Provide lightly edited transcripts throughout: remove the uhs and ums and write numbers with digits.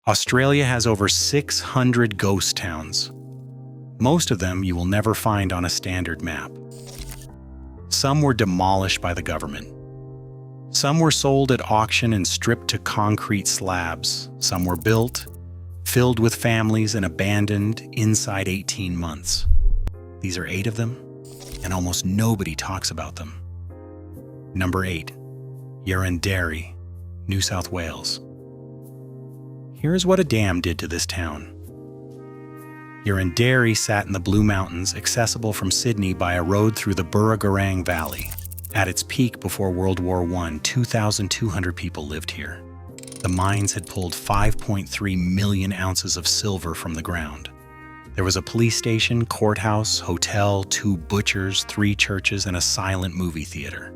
Australia has over 600 ghost towns. Most of them you will never find on a standard map. Some were demolished by the government. Some were sold at auction and stripped to concrete slabs. Some were built, filled with families, and abandoned inside 18 months. These are 8 of them, and almost nobody talks about them. Number 8. Yerranderie, New South Wales. Here's what a dam did to this town. Yerranderie sat in the Blue Mountains, accessible from Sydney by a road through the Burragarang Valley. At its peak before World War I, 2,200 people lived here. The mines had pulled 5.3 million ounces of silver from the ground. There was a police station, courthouse, hotel, 2 butchers, 3 churches, and a silent movie theater.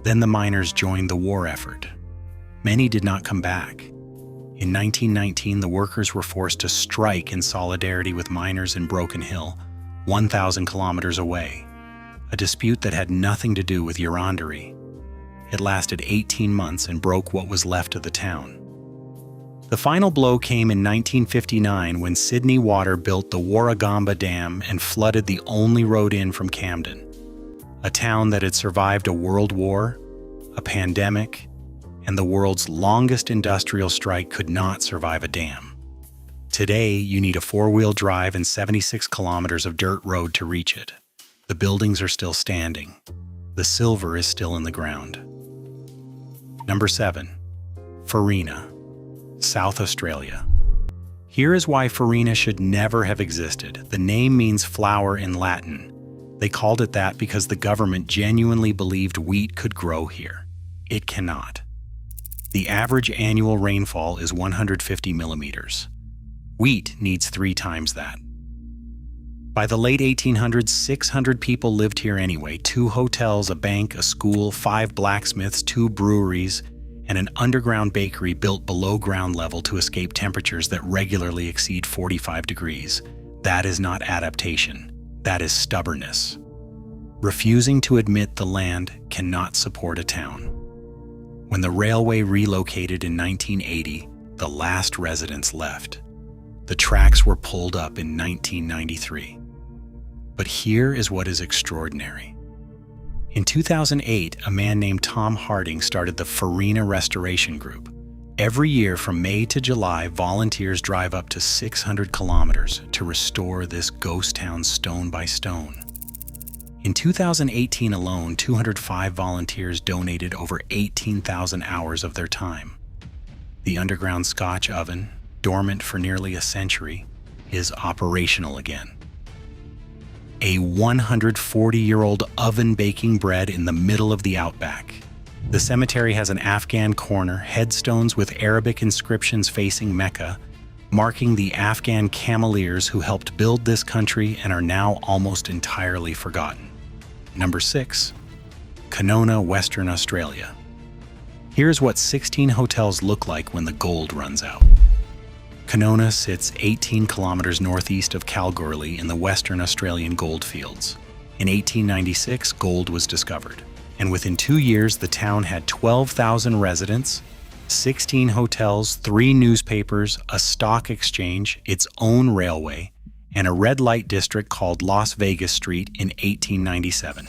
Then the miners joined the war effort. Many did not come back. In 1919, the workers were forced to strike in solidarity with miners in Broken Hill, 1,000 kilometers away, a dispute that had nothing to do with Yerranderie. It lasted 18 months and broke what was left of the town. The final blow came in 1959 when Sydney Water built the Warragamba Dam and flooded the only road in from Camden, a town that had survived a world war, a pandemic, and the world's longest industrial strike could not survive a dam. Today, you need a 4-wheel drive and 76 kilometers of dirt road to reach it. The buildings are still standing. The silver is still in the ground. Number 7. Farina, South Australia. Here is why Farina should never have existed. The name means flour in Latin. They called it that because the government genuinely believed wheat could grow here. It cannot. The average annual rainfall is 150 millimeters. Wheat needs 3 times that. By the late 1800s, 600 people lived here anyway. 2 hotels, a bank, a school, 5 blacksmiths, 2 breweries, and an underground bakery built below ground level to escape temperatures that regularly exceed 45 degrees. That is not adaptation. That is stubbornness. Refusing to admit the land cannot support a town. When the railway relocated in 1980, the last residents left. The tracks were pulled up in 1993. But here is what is extraordinary. In 2008, a man named Tom Harding started the Farina Restoration Group. Every year from May to July, volunteers drive up to 600 kilometers to restore this ghost town stone by stone. In 2018 alone, 205 volunteers donated over 18,000 hours of their time. The underground Scotch oven, dormant for nearly a century, is operational again. A 140-year-old oven baking bread in the middle of the outback. The cemetery has an Afghan corner, headstones with Arabic inscriptions facing Mecca, marking the Afghan cameleers who helped build this country and are now almost entirely forgotten. Number 6. Kanowna, Western Australia. Here's what 16 hotels look like when the gold runs out. Kanowna sits 18 kilometers northeast of Kalgoorlie in the Western Australian goldfields. In 1896, gold was discovered, and within 2 years the town had 12,000 residents, 16 hotels, 3 newspapers, a stock exchange, its own railway, and a red light district called Las Vegas Street in 1897.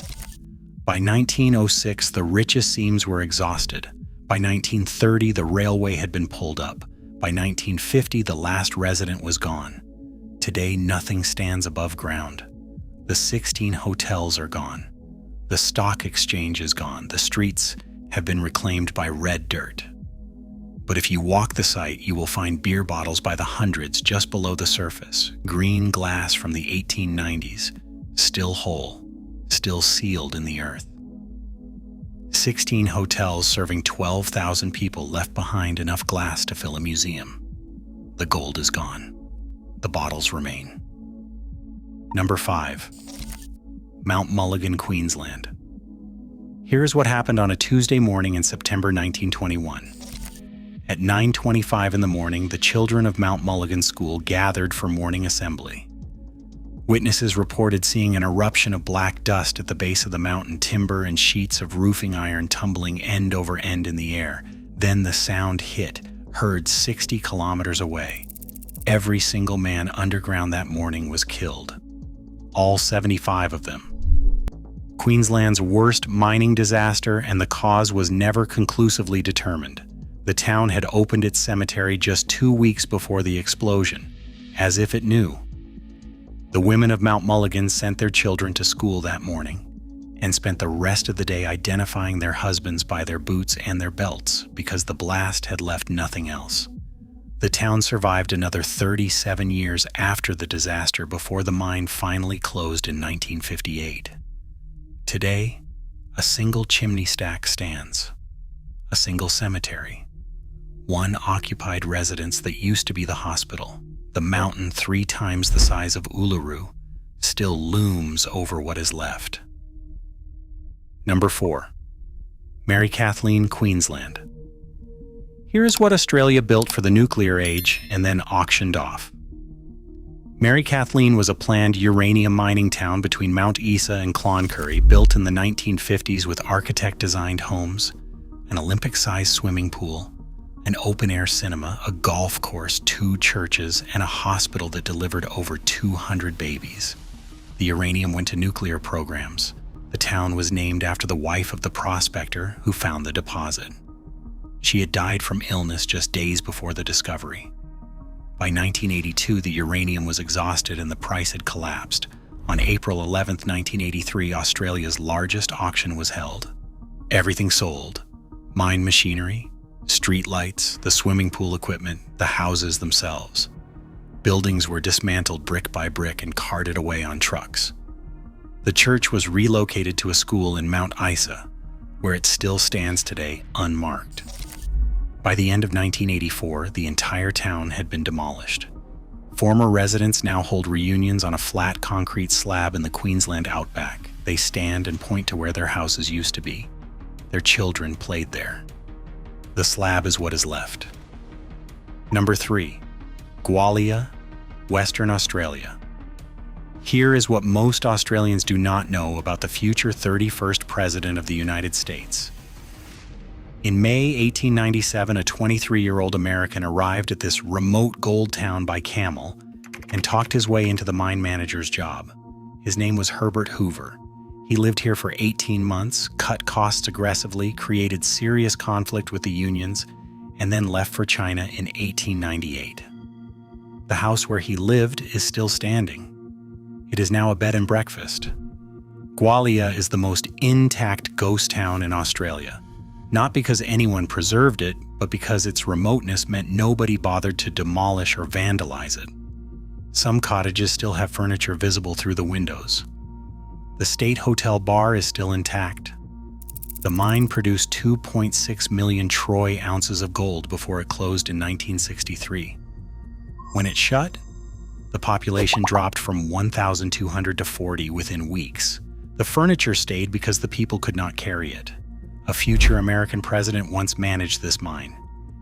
By 1906, the richest seams were exhausted. By 1930, the railway had been pulled up. By 1950, the last resident was gone. Today, nothing stands above ground. The 16 hotels are gone. The stock exchange is gone. The streets have been reclaimed by red dirt. But if you walk the site, you will find beer bottles by the hundreds just below the surface, green glass from the 1890s, still whole, still sealed in the earth. 16 hotels serving 12,000 people left behind enough glass to fill a museum. The gold is gone. The bottles remain. Number 5. Mount Mulligan, Queensland. Here's what happened on a Tuesday morning in September 1921. At 9:25 in the morning, the children of Mount Mulligan School gathered for morning assembly. Witnesses reported seeing an eruption of black dust at the base of the mountain, timber and sheets of roofing iron tumbling end over end in the air. Then the sound hit, heard 60 kilometers away. Every single man underground that morning was killed. All 75 of them. Queensland's worst mining disaster, and the cause was never conclusively determined. The town had opened its cemetery just 2 weeks before the explosion, as if it knew. The women of Mount Mulligan sent their children to school that morning and spent the rest of the day identifying their husbands by their boots and their belts because the blast had left nothing else. The town survived another 37 years after the disaster before the mine finally closed in 1958. Today, a single chimney stack stands, a single cemetery, one occupied residence that used to be the hospital. The mountain 3 times the size of Uluru still looms over what is left. Number 4. Mary Kathleen, Queensland. Here is what Australia built for the nuclear age and then auctioned off. Mary Kathleen was a planned uranium mining town between Mount Isa and Cloncurry, built in the 1950s with architect-designed homes, an Olympic-sized swimming pool, an open-air cinema, a golf course, 2 churches, and a hospital that delivered over 200 babies. The uranium went to nuclear programs. The town was named after the wife of the prospector who found the deposit. She had died from illness just days before the discovery. By 1982, the uranium was exhausted and the price had collapsed. On April 11, 1983, Australia's largest auction was held. Everything sold: mine machinery, street lights, the swimming pool equipment, the houses themselves. Buildings were dismantled brick by brick and carted away on trucks. The church was relocated to a school in Mount Isa, where it still stands today unmarked. By the end of 1984, the entire town had been demolished. Former residents now hold reunions on a flat concrete slab in the Queensland outback. They stand and point to where their houses used to be. Their children played there. The slab is what is left. Number 3. Gwalia, Western Australia. Here is what most Australians do not know about the future 31st President of the United States. In May 1897, a 23-year-old American arrived at this remote gold town by camel and talked his way into the mine manager's job. His name was Herbert Hoover. He lived here for 18 months, cut costs aggressively, created serious conflict with the unions, and then left for China in 1898. The house where he lived is still standing. It is now a bed and breakfast. Gwalia is the most intact ghost town in Australia, not because anyone preserved it, but because its remoteness meant nobody bothered to demolish or vandalize it. Some cottages still have furniture visible through the windows. The State Hotel bar is still intact. The mine produced 2.6 million troy ounces of gold before it closed in 1963. When it shut, the population dropped from 1,200 to 40 within weeks. The furniture stayed because the people could not carry it. A future American president once managed this mine.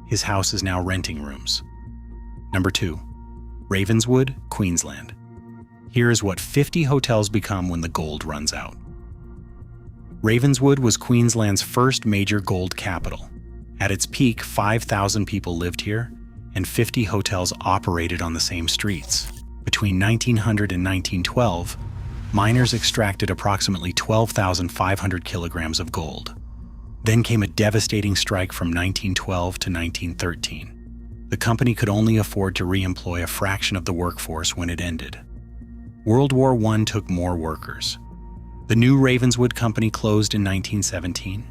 His house is now renting rooms. Number 2. Ravenswood, Queensland. Here is what 50 hotels become when the gold runs out. Ravenswood was Queensland's first major gold capital. At its peak, 5,000 people lived here, and 50 hotels operated on the same streets. Between 1900 and 1912, miners extracted approximately 12,500 kilograms of gold. Then came a devastating strike from 1912 to 1913. The company could only afford to re-employ a fraction of the workforce when it ended. World War I took more workers. The new Ravenswood company closed in 1917.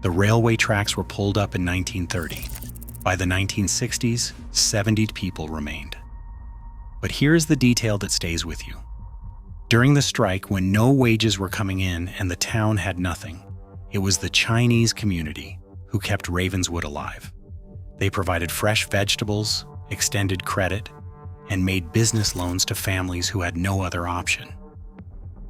The railway tracks were pulled up in 1930. By the 1960s, 70 people remained. But here's the detail that stays with you. During the strike, when no wages were coming in and the town had nothing, it was the Chinese community who kept Ravenswood alive. They provided fresh vegetables, extended credit, and made business loans to families who had no other option.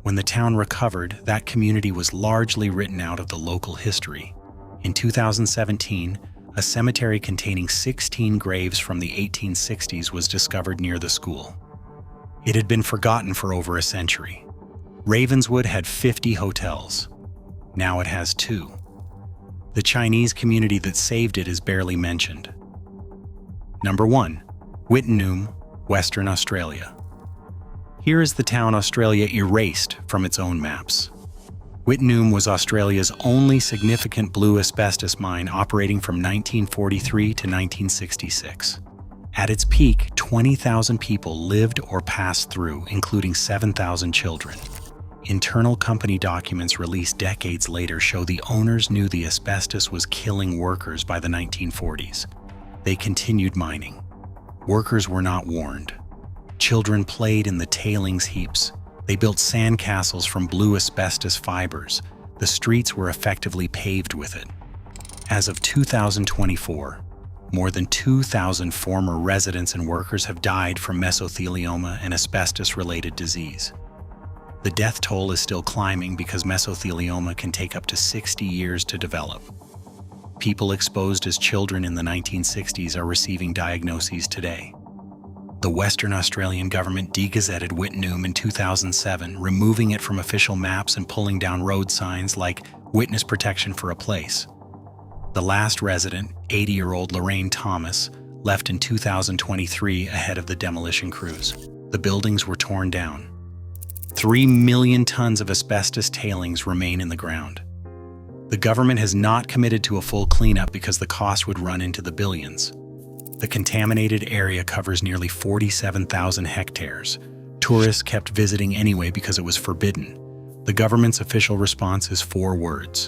When the town recovered, that community was largely written out of the local history. In 2017, a cemetery containing 16 graves from the 1860s was discovered near the school. It had been forgotten for over a century. Ravenswood had 50 hotels. Now it has 2. The Chinese community that saved it is barely mentioned. Number 1. Wittenoom, Western Australia. Here is the town Australia erased from its own maps. Wittenoom was Australia's only significant blue asbestos mine, operating from 1943 to 1966. At its peak, 20,000 people lived or passed through, including 7,000 children. Internal company documents released decades later show the owners knew the asbestos was killing workers by the 1940s. They continued mining. Workers were not warned. Children played in the tailings heaps. They built sandcastles from blue asbestos fibers. The streets were effectively paved with it. As of 2024, more than 2,000 former residents and workers have died from mesothelioma and asbestos-related disease. The death toll is still climbing because mesothelioma can take up to 60 years to develop. People exposed as children in the 1960s are receiving diagnoses today. The Western Australian government degazetted Wittenoom in 2007, removing it from official maps and pulling down road signs like "Witness Protection for a Place." The last resident, 80-year-old Lorraine Thomas, left in 2023 ahead of the demolition crews. The buildings were torn down. 3 million tons of asbestos tailings remain in the ground. The government has not committed to a full cleanup because the cost would run into the billions. The contaminated area covers nearly 47,000 hectares. Tourists kept visiting anyway because it was forbidden. The government's official response is 4 words: